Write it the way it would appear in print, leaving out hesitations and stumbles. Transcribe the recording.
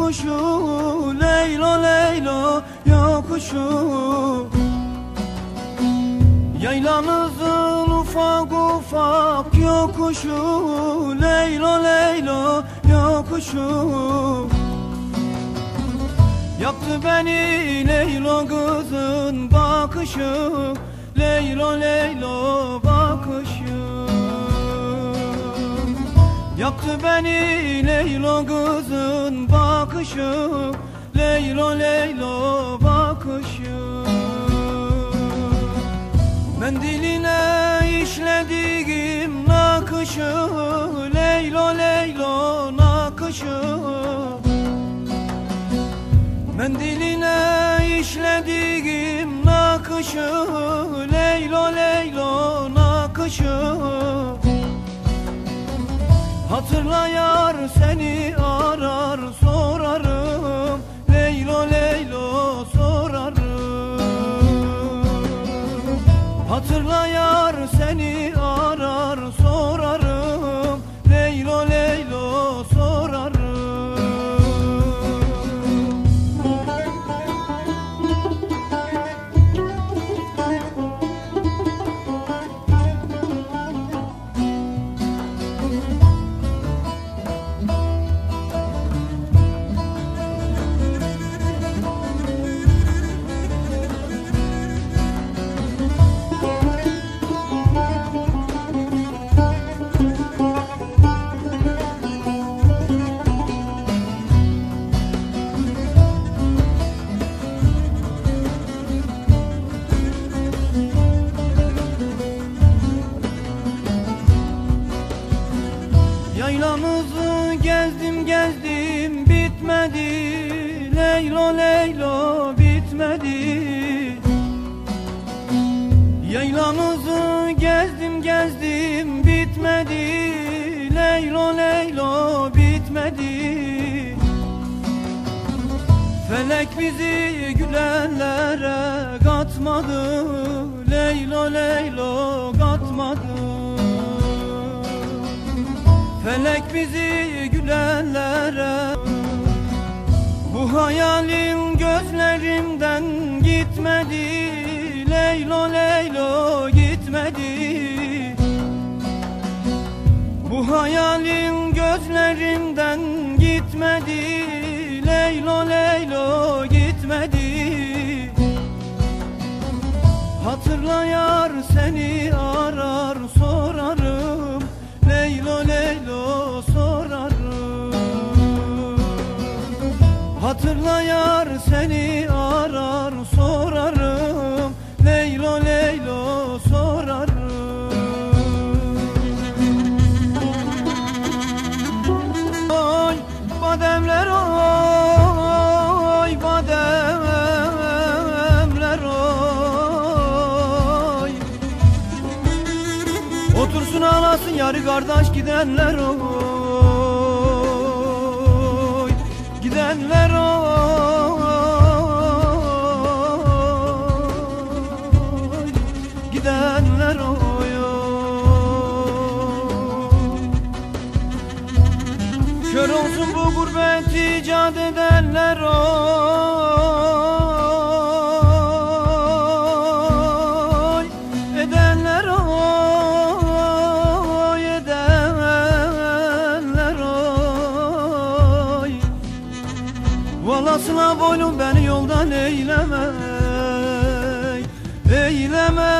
yokuşu, Leylo Leylo yokuşu. Yaylanızın ufak ufak yokuşu, Leylo Leylo yokuşu. Yaktı beni Leylo kızın bakışı, Leylo Leylo bakışı. Yaktı beni Leylo kızın bakışı, Leylo Leylo bakışı. Mendiline işlediğim nakışı, Leylo Leylo nakışı. Mendiline işlediğim nakışı, Leylo Leylo nakışı. Hatırla yar seni arar sorarım, Leylo Leylo sorarım. Hatırla yar seni arar sorarım, Leylo Leylo sorarım. Yaylamızı gezdim gezdim bitmedi, Leylo Leylo bitmedi. Yaylamızı gezdim gezdim bitmedi, Leylo Leylo bitmedi. Felek bizi gülenlere katmadı, Leylo Leylo katmadı. Felek bizi gülenlere, bu hayalin gözlerimden gitmedi, Leylo Leylo gitmedi. Bu hayalin gözlerimden gitmedi, Leylo Leylo gitmedi. Hatırla yar seni arar sorarım, Leylo Leylo sorarım. Hatırla yar seni arar sorarım, Leylo Leylo sorarım. Oy bademler oy bademler oy. Otursun ağlasın yarı kardeş gidenler oy, gidenler oy, gidenler oy. Kör olsun bu gurbet icat edenler oy, edenler oy, edenler oy. Valasına boynum beni yoldan eyleme, eyleme.